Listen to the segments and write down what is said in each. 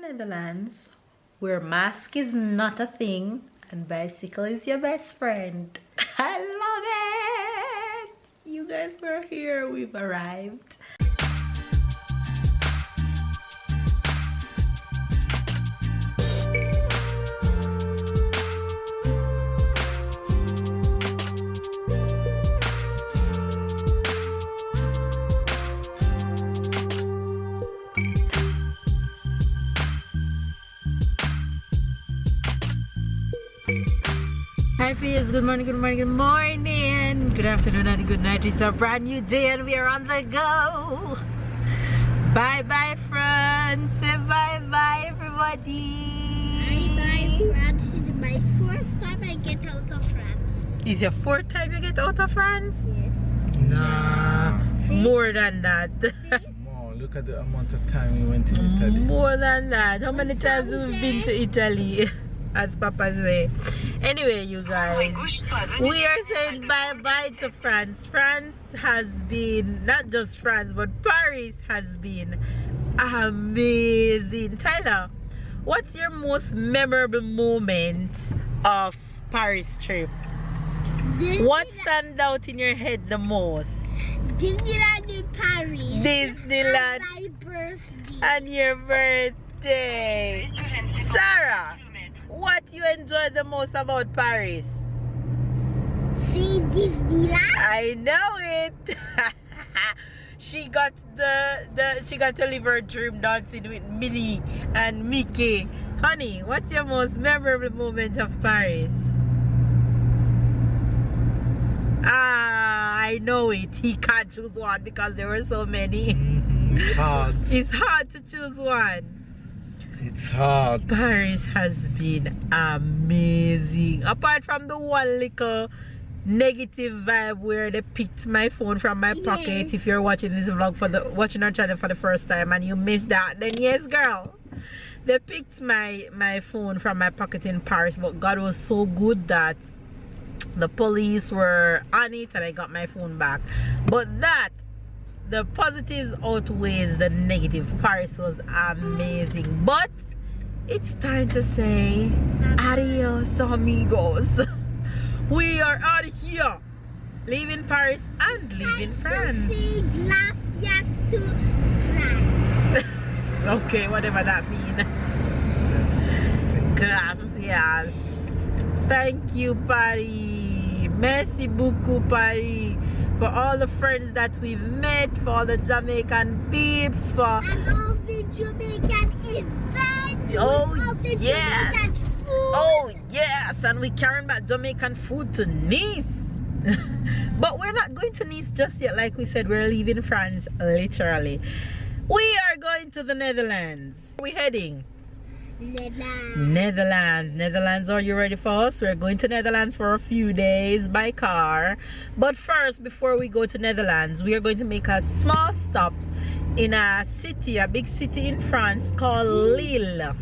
Netherlands, where mask is not a thing and bicycle is your best friend. I love it! You guys were here, we've arrived. Hi Fias, good morning, good morning, good morning, good afternoon and good night. It's a brand new day and we are on the go. Bye bye France, say bye bye everybody. Bye bye France. This is my fourth time I get out of France. Is your fourth time you get out of France? Yes. Nah, more than that. More, look at the amount of time we went to Italy. More than that. How many times we've been to Italy? As Papa say. Anyway, you guys, we are saying bye-bye to France. France has been, not just France, but Paris has been amazing. Tyler, what's your most memorable moment of Paris trip? What stands out in your head the most? Disneyland in Paris. Disneyland. On my birthday. And your birthday. Sarah, what you enjoy the most about Paris? See Disneyland? I know it. She got she got to live her dream dancing with Minnie and Mickey. Honey, what's your most memorable moment of Paris? Ah, I know it. He can't choose one because there were so many. It's hard. It's hard to choose one. It's hard. Paris has been amazing. Apart from the one little negative vibe where they picked my phone from my pocket. Yes. If you're watching this vlog watching our channel for the first time and you missed that, then yes girl, they picked my phone from my pocket in Paris. But God was so good that the police were on it and I got my phone back. But the positives outweighs the negative. Paris was amazing, but it's time to say adios amigos. We are out of here, leaving Paris and leaving France. Say gracias to France. Okay, whatever that means. Gracias. Thank you, Paris. Merci beaucoup, Paris. For all the friends that we've met, for all the Jamaican peeps, for And all the Jamaican events. Oh, all the yes. Jamaican food. oh yes, and we're carrying back Jamaican food to Nice. But we're not going to Nice just yet. Like we said, we're leaving France literally. We are going to the Netherlands. Where are we heading? Netherlands. Are you ready for us? We're going to Netherlands for a few days by car. But first, before we go to Netherlands, we are going to make a small stop in a city, a big city in France called Lille.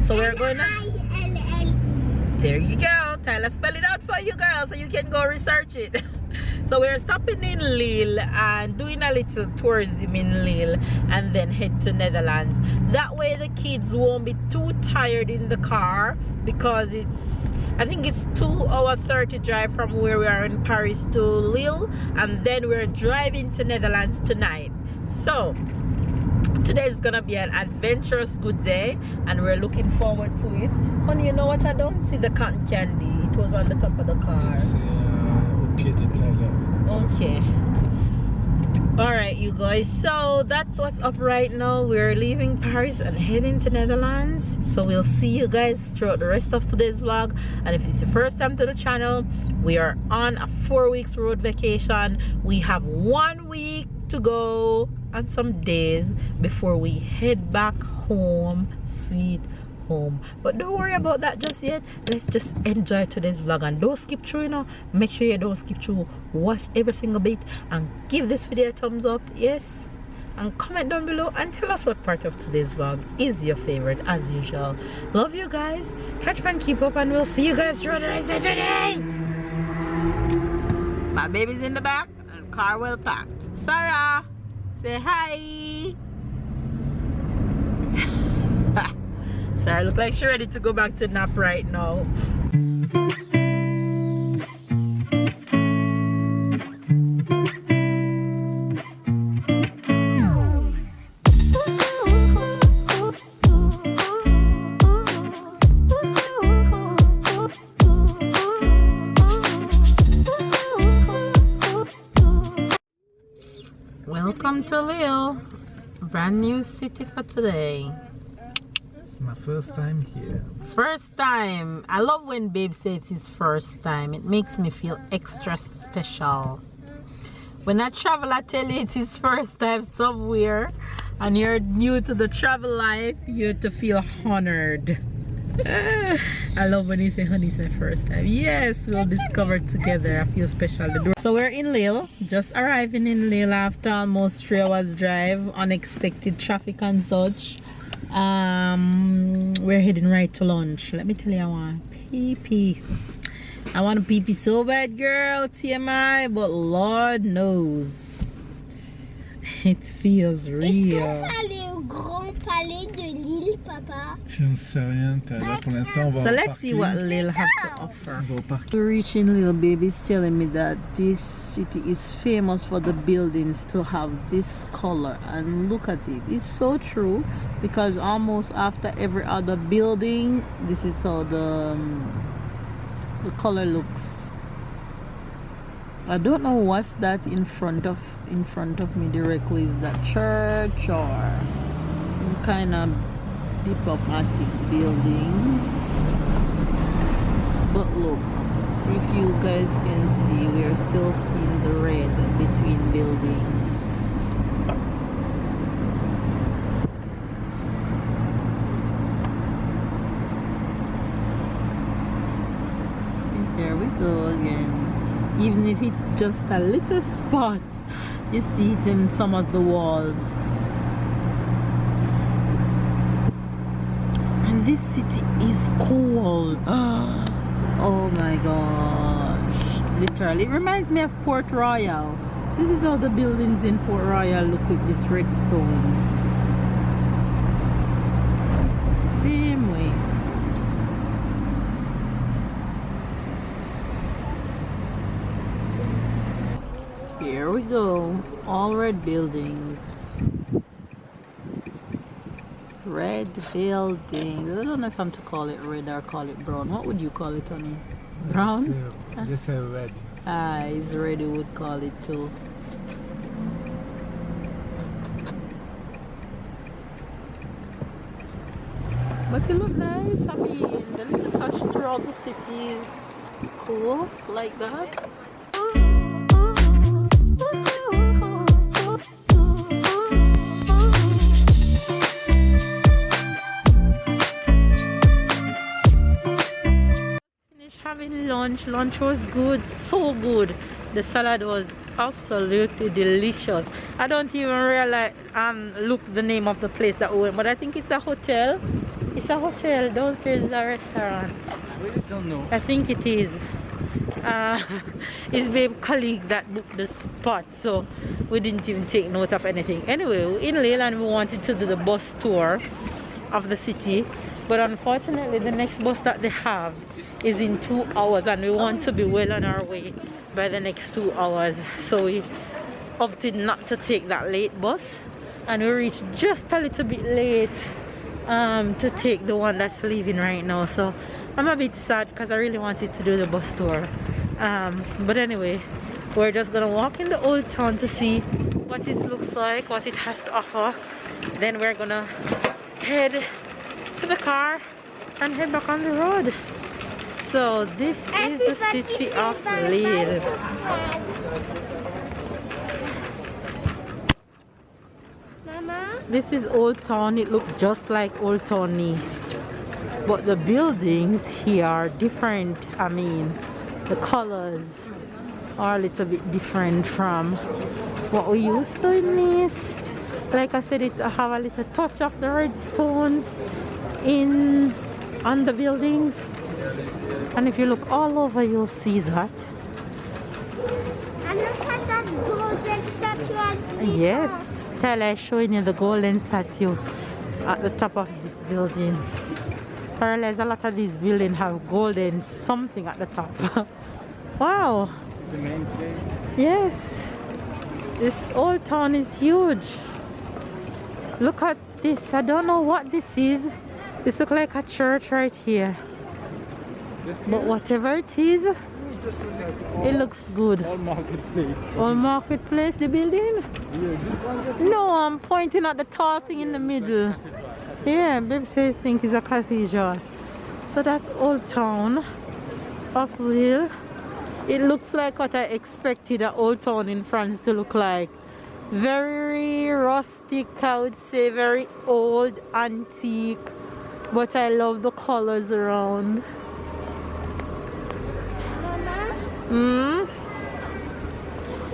So we're going to... Lille. There you go. Tyler, spell it out for you girls so you can go research it. So we're stopping in Lille and doing a little tourism in Lille and then head to Netherlands. That way the kids won't be too tired in the car because I think it's 2 hours 30 drive from where we are in Paris to Lille, and then we're driving to Netherlands tonight. So today is gonna be an adventurous good day and we're looking forward to it. Honey, you know what? I don't see the cotton candy. It was on the top of the car. Okay. Alright you guys, so that's what's up right now. We're leaving Paris and heading to Netherlands. So we'll see you guys throughout the rest of today's vlog. And if it's the first time to the channel, we are on a 4 weeks road vacation. We have 1 week to go and some days before we head back home, sweet home. But don't worry about that just yet. Let's just enjoy today's vlog and don't skip through, you know. Make sure you don't skip through. Watch every single bit and give this video a thumbs up, yes, and comment down below and tell us what part of today's vlog is your favorite as usual. Love you guys. Catch up and keep up, and we'll see you guys throughout the rest of today. My baby's in the back and car well packed. Sarah, say hi. her. Look like she's ready to go back to nap right now. Welcome to Lille. Brand new city for today. It's my first time here. First time. I love when babe says it's his first time. It makes me feel extra special. When I travel, I tell you it's his first time somewhere and you're new to the travel life, you're to feel honored. I love when you say, honey, it's my first time. Yes, we'll discover together. I feel special. So we're in Lille, just arriving in Lille after almost 3 hours drive, unexpected traffic and such. We're heading right to lunch. Let me tell you, I want pee-pee. I want a pee-pee so bad, girl, TMI, but Lord knows. It feels real. Est-ce qu'on va aller au grand palais de Lille, papa? Je ne sais rien. Là, pour l'instant, on va So au let's see parking. what Lille have to offer. On va au parking. Reaching Lille, baby is telling me that this city is famous for the buildings to have this color, and look at it. It's so true, because almost after every other building, this is how the color looks. I don't know what's that in front of me directly. Is that church or some kind of diplomatic building? But look, if you guys can see, we are still seeing the red between buildings. See, there we go again. Even if it's just a little spot, you see it in some of the walls. And this city is cold. Oh my gosh. Literally, it reminds me of Port Royal. This is how the buildings in Port Royal look with this red stone. Same way. Here we go. All red buildings. Red buildings. I don't know if I'm to call it red or call it brown. What would you call it, honey? Brown? They say red. Ah, it's red, you would call it too. But it look nice. I mean, the little touch throughout the city is cool, like that. Having lunch was good, so good. The salad was absolutely delicious. I don't even realize look the name of the place that we went, but I think it's a hotel. It's a hotel. Downstairs is a restaurant. I really don't know. I think it is. His babe colleague that booked the spot, so we didn't even take note of anything. Anyway, we're in Lille and we wanted to do the bus tour of the city, but unfortunately the next bus that they have is in 2 hours and we want to be well on our way by the next 2 hours, so we opted not to take that late bus and we reached just a little bit late to take the one that's leaving right now. So I'm a bit sad because I really wanted to do the bus tour, but anyway, we're just gonna walk in the old town to see what it looks like, what it has to offer. Then we're gonna head to the car and head back on the road. So this is the city of Lille. Mama? This is Old Town. It looks just like Old Town Nice, but the buildings here are different. I mean, the colors are a little bit different from what we used to in Nice. Like I said, it have a little touch of the red stones on the buildings, and if you look all over, you'll see that. And look at that golden statue. Yes, Tyler is showing you the golden statue at the top of this building. I realize a lot of these buildings have golden something at the top. Wow. The main place. Yes. This old town is huge. Look at this. I don't know what this is. This looks like a church right here. But whatever it is, it looks good. All marketplace. All marketplace, the building? Yeah, this one just No, I'm pointing at the tall thing in the middle. Yeah, baby say think it's a cathedral. So that's Old Town of Lille. It looks like what I expected an old town in France to look like. Very rustic, I would say, very old, antique. But I love the colors around. Mama?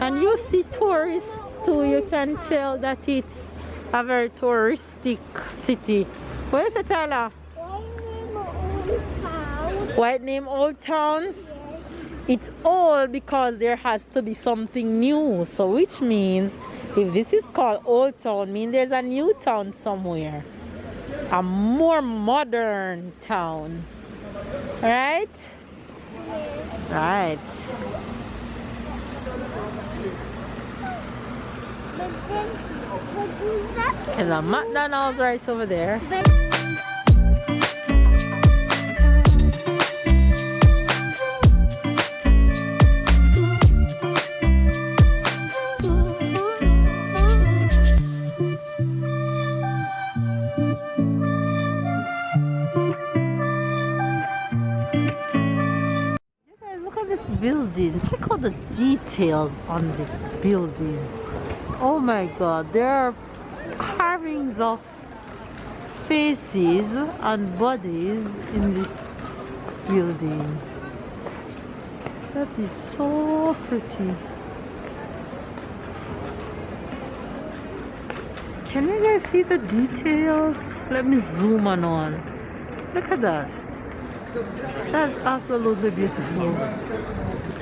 And you see tourists too. You can tell that it's a very touristic city. Where is it, Tyler? White name Old Town? It's old because there has to be something new. So which means if this is called Old Town, means there's a new town somewhere. A more modern town. Right? Right. There's a McDonald's right over there. Building. Check out the details on this building. Oh my god, there are carvings of faces and bodies in this building. That is so pretty. Can you guys see the details? Let me zoom on. Look at that. That's absolutely beautiful.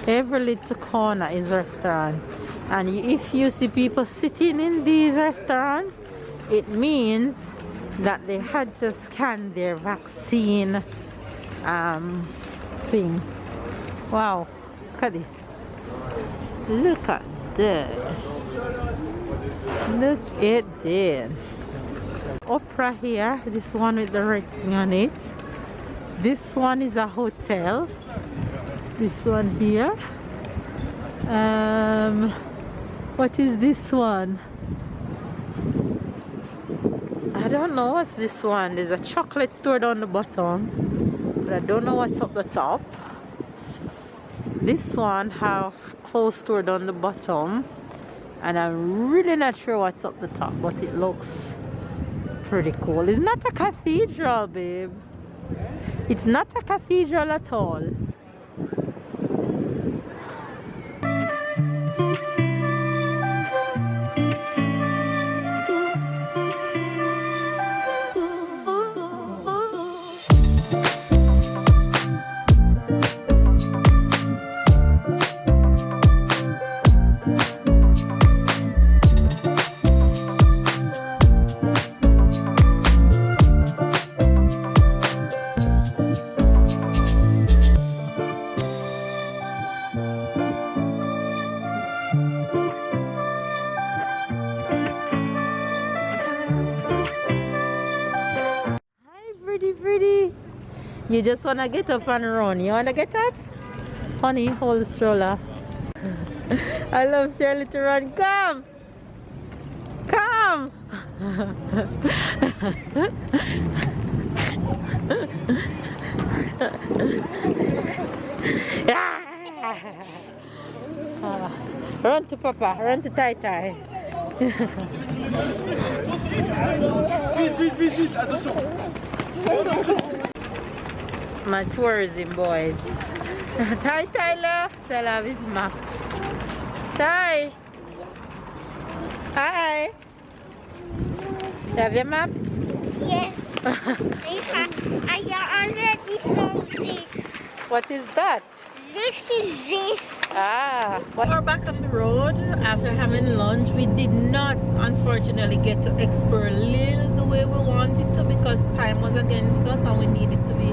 Every little corner is a restaurant, and if you see people sitting in these restaurants, it means that they had to scan their vaccine thing. Wow, look at this. Look at that. Look at that. Opera here, this one with the red thing on it. This one is a hotel. This one here. What is this one? I don't know what's this one. There's a chocolate store down the bottom, but I don't know what's up the top. This one have clothes store down the bottom, and I'm really not sure what's up the top, but it looks pretty cool. It's not a cathedral, babe. It's not a cathedral at all. Pretty. You just want to get up and run. You want to get up? Honey, hold the stroller. I love Shirley to run. Come! Come! Run to Papa. Run to Tai Tai. My tourism boys. Hi Tyler. Tyler have his map. Ty. Hi. You have your map? Yes. I already saw this. What is that? this is this. Ah, we're back on the road after having lunch. We did not, unfortunately, get to explore Lille the way we wanted to because time was against us and we needed to be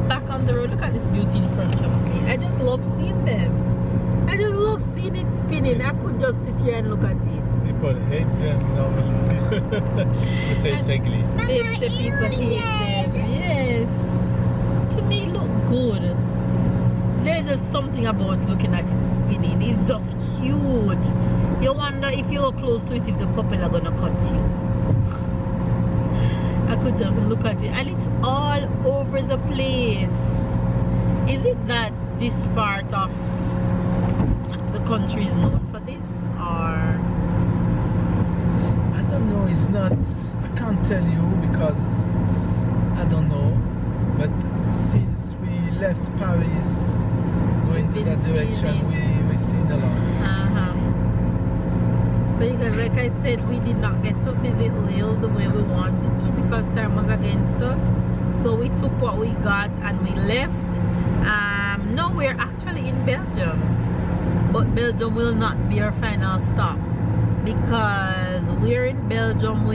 back on the road. Look at this beauty in front of me. I just love seeing them. I just love seeing it spinning. I could just sit here and look at it. People hate them normally. They say it's ugly. Babe say people hate them. Yes. To me, look good. There's just something about looking at it spinning. It's just huge. You wonder if you're close to it, if the propeller gonna cut you. I could just look at it, and it's all over the place. Is it that this part of the country is known for this, or? I don't know, it's not, I can't tell you because I don't know, but since we left Paris going to that direction, we've seen a lot. So you guys, like I said, we did not get to visit Lille the way we wanted to because time was against us. So we took what we got and we left. No, we're actually in Belgium, but Belgium will not be our final stop because we're in Belgium.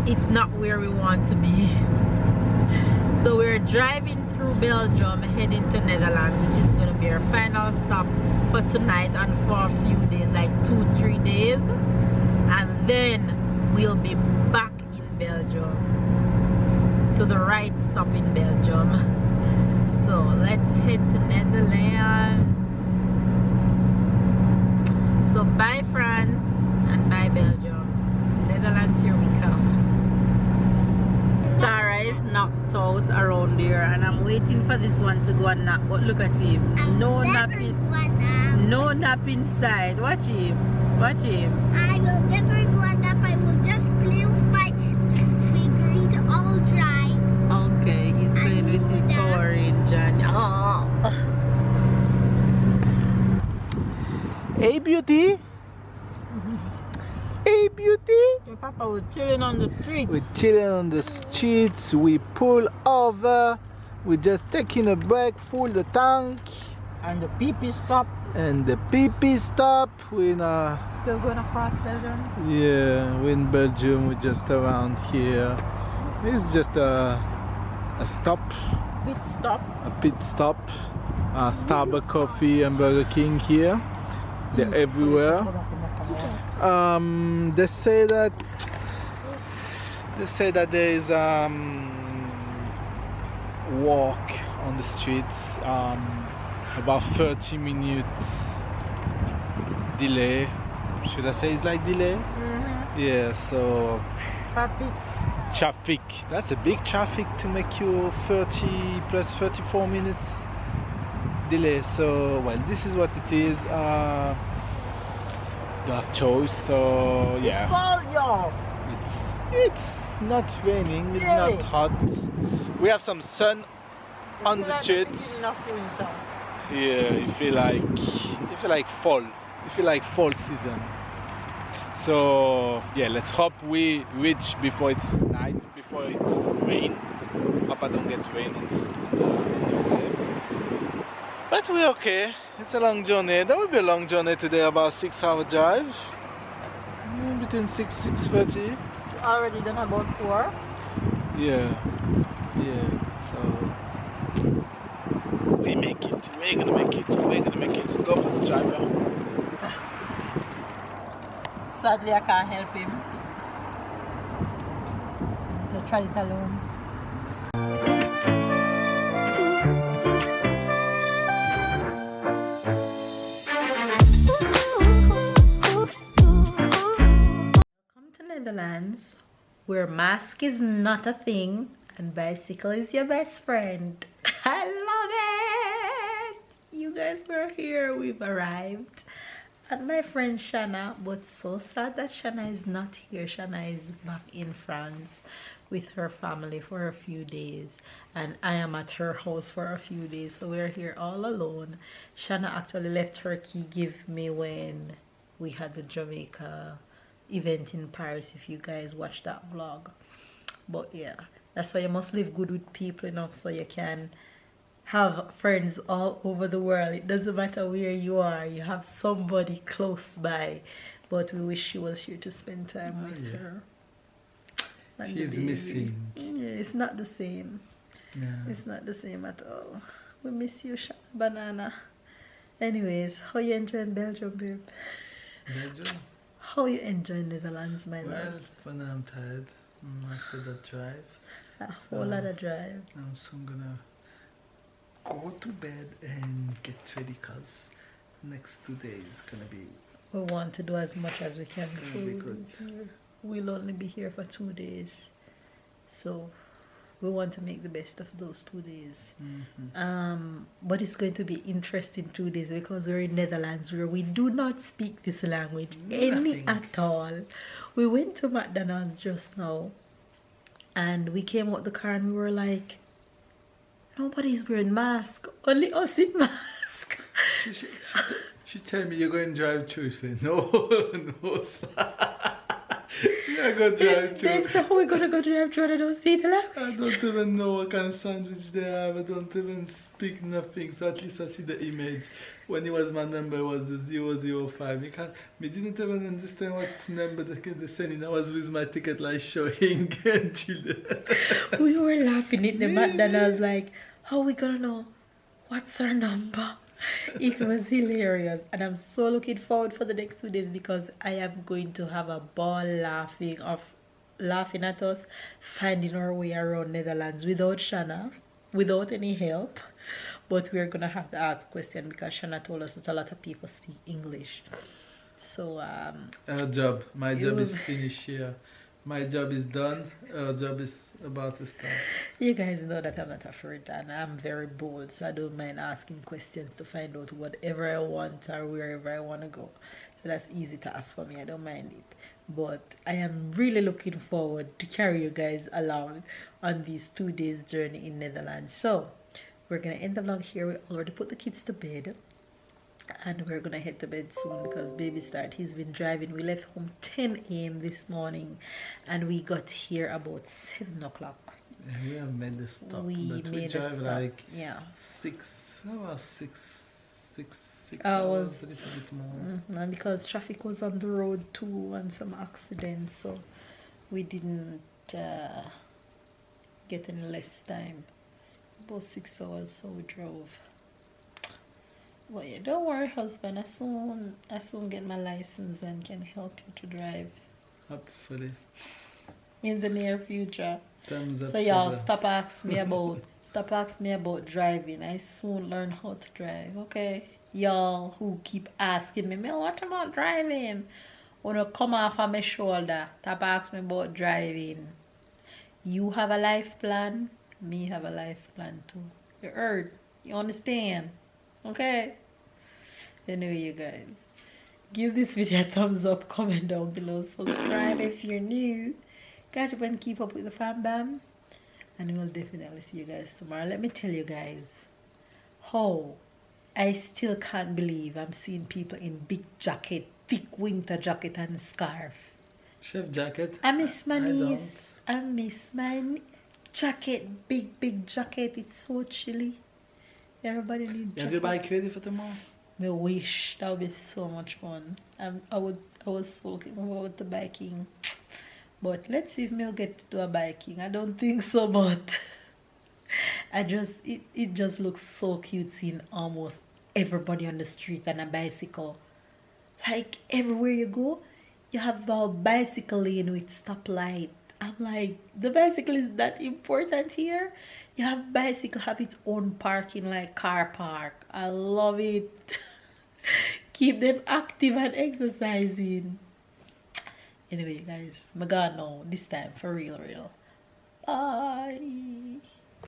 It's not where we want to be. So we're driving through Belgium heading to Netherlands, which is going to be our final stop for tonight and for a few days, like 2-3 days, and then we'll be back in Belgium to the right stop in Belgium. So let's head to Netherlands. So bye France and bye Belgium. Netherlands, here we come. Sarah is knocked out around here and I'm waiting for this one to go and nap, but look at him. No napping. No nap inside. Watch him. Watch him. I will never go and nap. I will just play with my finger. It's all dry. Okay, he's playing with his Power Ranger. Oh. Hey beauty! Hey beauty! Your papa was chilling on the street. We're chilling on the streets, we pull over, we're just taking a break, full the tank. And the pee-pee stop. And the pee-pee stop, we're in Still gonna cross Belgium? yeah, we're in Belgium, we're just around here. It's just a stop. Pit stop. A pit stop. Starbucks coffee and Burger King here. They're everywhere. They say that there is walk on the streets, about 30-minute delay. Should I say it's like delay? Yeah, so traffic. That's a big traffic to make you 30 plus 34 minutes delay. So well, this is what it is. You have choice, so yeah. It's not raining, it's not hot. We have some sun on the streets. Yeah, you feel like fall. You feel like fall season. So yeah, let's hope we reach before it's night, before it's rain. Hope I don't get rain on this. But we're okay. It's a long journey. That will be a long journey today, about 6-hour drive. Between 6:30. Already done about 4. Yeah. So we make it. We're gonna make it. Go for the driver. Sadly, I can't help him. To try it alone. Netherlands, where mask is not a thing and bicycle is your best friend. I love it. You guys were here. We've arrived at my friend Shanna, but so sad that Shanna is not here. Shanna is back in France with her family for a few days, and I am at her house for a few days, so we're here all alone. Shanna actually left her key give me when we had the Jamaica event in Paris, if you guys watched that vlog. But yeah, that's why you must live good with people, you know, so you can have friends all over the world. It doesn't matter where you are, you have somebody close by. But we wish she was here to spend time with her. And She's missing. Yeah, it's not the same. Yeah. It's not the same at all. We miss you, Banana. Anyways, how you enjoying Belgium, babe? Belgium? How you enjoying Netherlands, my love? Well, for now I'm tired after that drive. A whole lot of drive. I'm soon gonna go to bed and get ready because next 2 days gonna be. We want to do as much as we can before be we good. leave here. We'll only be here for 2 days, so we want to make the best of those 2 days. But it's going to be interesting 2 days because we're in Netherlands where we do not speak this language any at all. We went to McDonald's just now and we came out the car and we were like, nobody's wearing mask, only us in mask. She tell me you're going to drive through. No, sir. You're going to drive through. Babe, so how are we going to go drive through to those people? I don't even know what kind of sandwich they have. I don't even speak nothing. So at least I see the image. When it was my number was the 005. Me didn't even understand what number they're sending. I was with my ticket like showing. We were laughing at the McDonald's like, how are we going to know what's our number? It was hilarious and I'm so looking forward for the next 2 days because I am going to have a ball laughing at us finding our way around Netherlands without Shanna, without any help. But we're gonna have to ask questions because Shanna told us that a lot of people speak English. So my job is finished here. My job is done. Our job is about to start. You guys know that I'm not afraid and I'm very bold, so I don't mind asking questions to find out whatever I want or wherever I want to go. So that's easy to ask for me. I don't mind it. But I am really looking forward to carry you guys along on these 2 days journey in Netherlands. So we're going to end the vlog here. We already put the kids to bed. And we're gonna head to bed soon because baby start. He's been driving. We left home 10 a.m. this morning and we got here about 7 o'clock. Yeah, we have made the stop. We drive like 6 hours, a little bit more. And because traffic was on the road too and some accidents, so we didn't get any less time. About 6 hours, so we drove. Well, yeah, don't worry, husband. I soon get my license and can help you to drive. Hopefully. In the near future. Thumbs up. So y'all stop asking me about driving. I soon learn how to drive. Okay, y'all who keep asking me, Mel, what about driving? Wanna come off of my shoulder? Stop asking me about driving. You have a life plan. Me have a life plan too. You heard? You understand? Okay. Anyway, you guys, give this video a thumbs up, comment down below, subscribe if you're new, catch up and keep up with the fam bam, and we'll definitely see you guys tomorrow. Let me tell you guys how I still can't believe I'm seeing people in big jacket, thick winter jacket and scarf. Chef jacket. I miss my niece. I miss my jacket, big jacket. It's so chilly. Everybody needs jacket. Have your bike ready for tomorrow? I wish that would be so much fun. I was so looking forward to biking, but let's see if I'll get to do a biking. I don't think so, but it just looks so cute seeing almost everybody on the street on a bicycle. Like everywhere you go, you have a bicycle lane with stoplight. I'm like, the bicycle is that important here? You have bicycle have its own parking like car park. I love it. Keep them active and exercising. Anyway, guys, my God, no, this time for real. Bye.